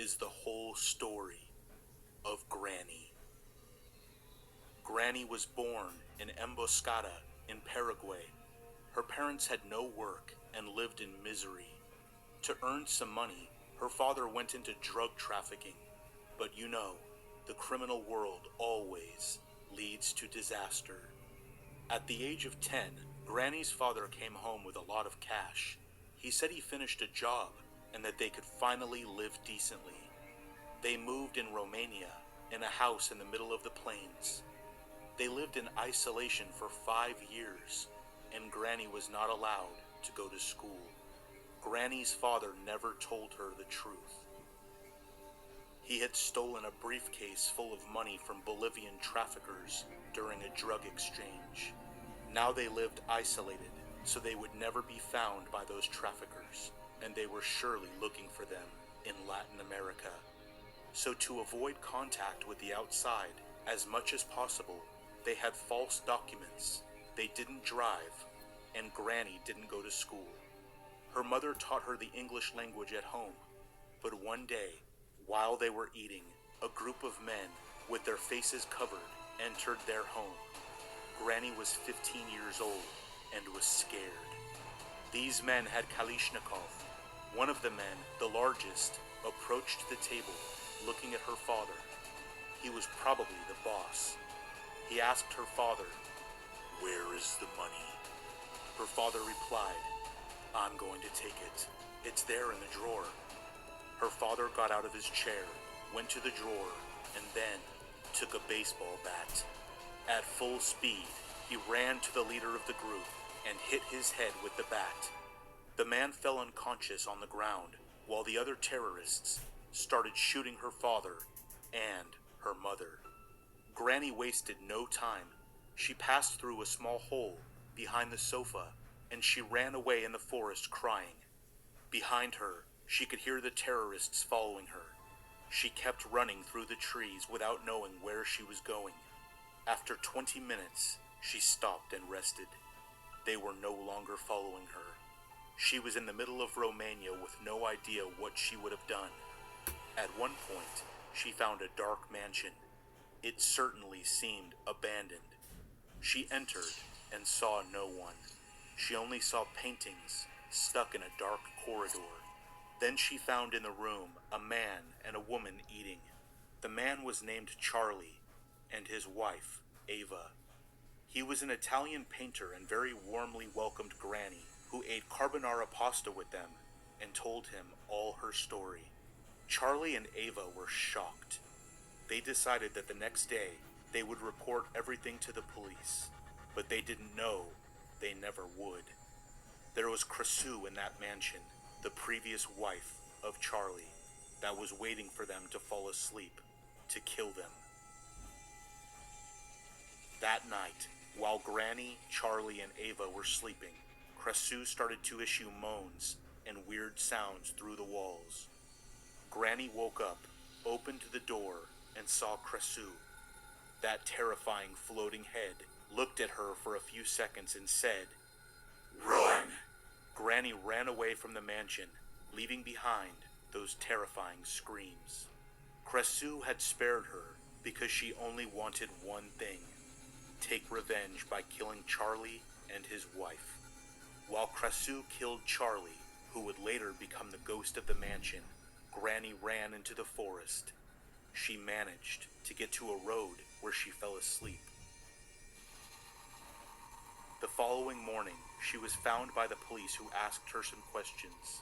is the whole story of Granny. Granny was born in Emboscada in Paraguay. Her parents had no work and lived in misery. To earn some money, her father went into drug trafficking. But you know, the criminal world always leads to disaster. At the age of 10, Granny's father came home with a lot of cash. He said he finished a job and that they could finally live decently. They moved in Romania in a house in the middle of the plains. They lived in isolation for 5 years, and Granny was not allowed to go to school. Granny's father never told her the truth. He had stolen a briefcase full of money from Bolivian traffickers during a drug exchange. Now they lived isolated, so they would never be found by those traffickers, and they were surely looking for them in Latin America. So to avoid contact with the outside as much as possible, they had false documents, they didn't drive, and Granny didn't go to school. Her mother taught her the English language at home, but one day, while they were eating, a group of men with their faces covered entered their home. Granny was 15 years old and was scared. These men had Kalishnikov. One of the men, the largest, approached the table, looking at her father. He was probably the boss. He asked her father, "Where is the money?" Her father replied, "I'm going to take it. It's there in the drawer." Her father got out of his chair, went to the drawer, and then took a baseball bat. At full speed, he ran to the leader of the group and hit his head with the bat. The man fell unconscious on the ground, while the other terrorists started shooting her father and her mother. Granny wasted no time. She passed through a small hole behind the sofa, and she ran away in the forest crying. Behind her, she could hear the terrorists following her. She kept running through the trees without knowing where she was going. After 20 minutes, she stopped and rested. They were no longer following her. She was in the middle of Romania with no idea what she would have done. At one point, she found a dark mansion. It certainly seemed abandoned. She entered and saw no one. She only saw paintings stuck in a dark corridor. Then she found in the room a man and a woman eating. The man was named Charlie, and his wife, Ava. He was an Italian painter and very warmly welcomed Granny, who ate carbonara pasta with them and told him all her story. Charlie and Ava were shocked. They decided that the next day they would report everything to the police, but they didn't know they never would. There was Cresu in that mansion, the previous wife of Charlie, that was waiting for them to fall asleep, to kill them. That night, while Granny, Charlie, and Ava were sleeping, Cresu started to issue moans and weird sounds through the walls. Granny woke up, opened the door, and saw Cresu. That terrifying floating head looked at her for a few seconds and said, "Run!" Granny ran away from the mansion, leaving behind those terrifying screams. Cresu had spared her because she only wanted one thing: take revenge by killing Charlie and his wife. While Cresu killed Charlie, who would later become the ghost of the mansion, Granny ran into the forest. She managed to get to a road where she fell asleep. The following morning, she was found by the police, who asked her some questions.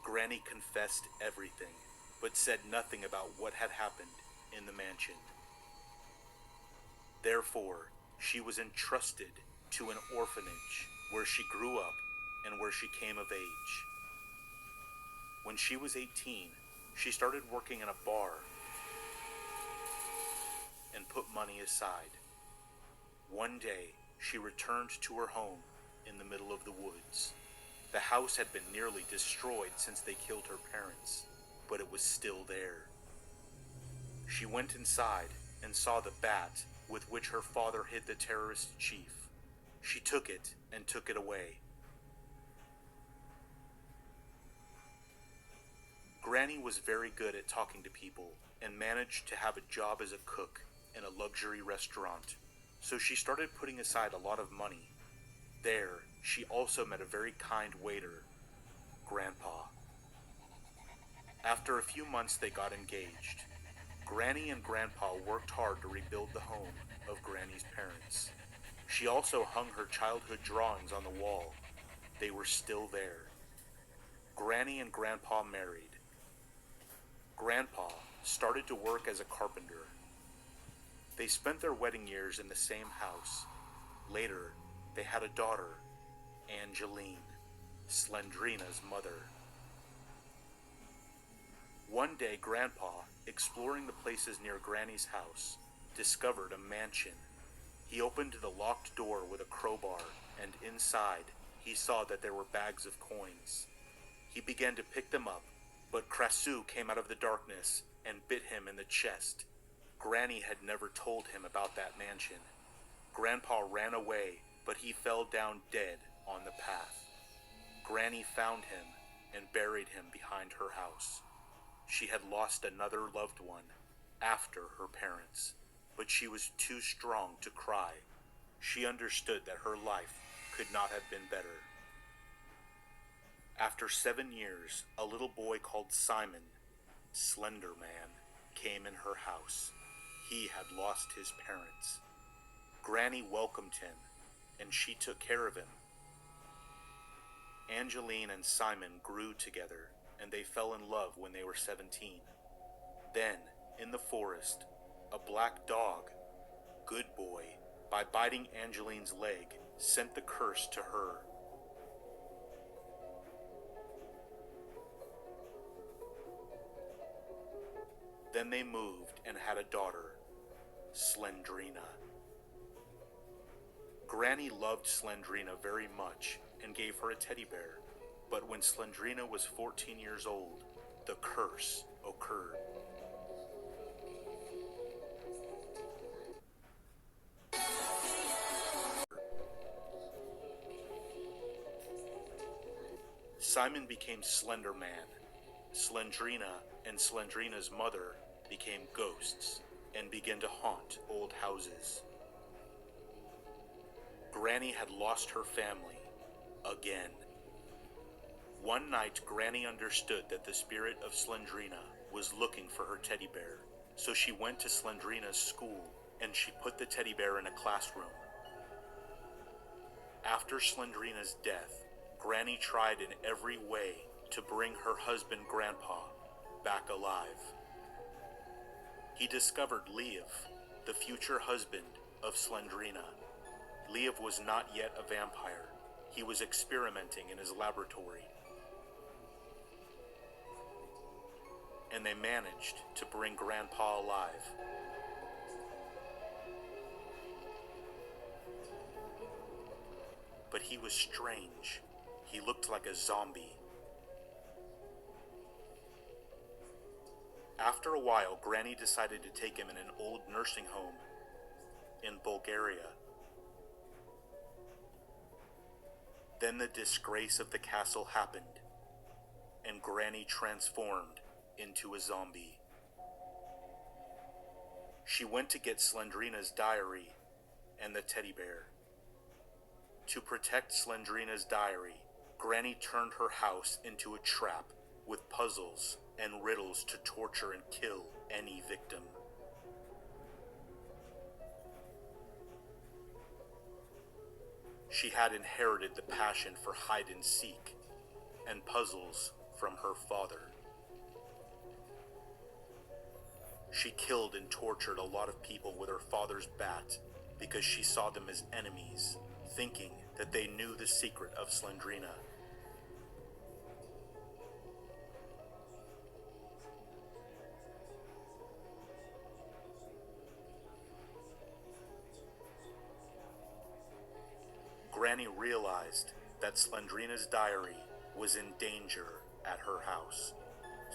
Granny confessed everything, but said nothing about what had happened in the mansion. Therefore, she was entrusted to an orphanage where she grew up and where she came of age. When she was 18, she started working in a bar and put money aside. One day, she returned to her home in the middle of the woods. The house had been nearly destroyed since they killed her parents, but it was still there. She went inside and saw the bat with which her father hid the terrorist chief. She took it and took it away. Granny was very good at talking to people and managed to have a job as a cook in a luxury restaurant, so she started putting aside a lot of money. There, she also met a very kind waiter, Grandpa. After a few months, they got engaged. Granny and Grandpa worked hard to rebuild the home of Granny's parents. She also hung her childhood drawings on the wall. They were still there. Granny and Grandpa married. Grandpa started to work as a carpenter. They spent their wedding years in the same house. Later, they had a daughter, Angeline, Slendrina's mother. One day, Grandpa, exploring the places near Granny's house, discovered a mansion. He opened the locked door with a crowbar, and inside, he saw that there were bags of coins. He began to pick them up, but Krasu came out of the darkness and bit him in the chest. Granny had never told him about that mansion. Grandpa ran away, but he fell down dead on the path. Granny found him and buried him behind her house. She had lost another loved one after her parents, but she was too strong to cry. She understood that her life could not have been better. After 7 years, a little boy called Simon, Slender Man, came in her house. He had lost his parents. Granny welcomed him, and she took care of him. Angeline and Simon grew together, and they fell in love when they were 17. Then, in the forest, a black dog, Good Boy, by biting Angeline's leg, sent the curse to her. Then they moved and had a daughter, Slendrina. Granny loved Slendrina very much and gave her a teddy bear, but when Slendrina was 14 years old, the curse occurred. Simon became Slender Man. Slendrina and Slendrina's mother became ghosts and began to haunt old houses. Granny had lost her family again. One night, Granny understood that the spirit of Slendrina was looking for her teddy bear, so she went to Slendrina's school and she put the teddy bear in a classroom. After Slendrina's death, Granny tried in every way to bring her husband Grandpa back alive. He discovered Liev, the future husband of Slendrina. Liev was not yet a vampire. He was experimenting in his laboratory. And they managed to bring Grandpa alive. But he was strange. He looked like a zombie. After a while, Granny decided to take him in an old nursing home in Bulgaria. Then the disgrace of the castle happened, and Granny transformed into a zombie. She went to get Slendrina's diary and the teddy bear. To protect Slendrina's diary, Granny turned her house into a trap with puzzles and riddles to torture and kill any victim. She had inherited the passion for hide and seek and puzzles from her father. She killed and tortured a lot of people with her father's bat because she saw them as enemies, thinking that they knew the secret of Slendrina. Granny realized that Slendrina's diary was in danger at her house,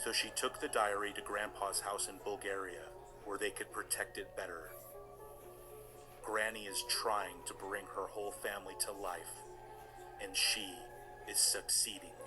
so she took the diary to Grandpa's house in Bulgaria, where they could protect it better. Granny is trying to bring her whole family to life, and she is succeeding.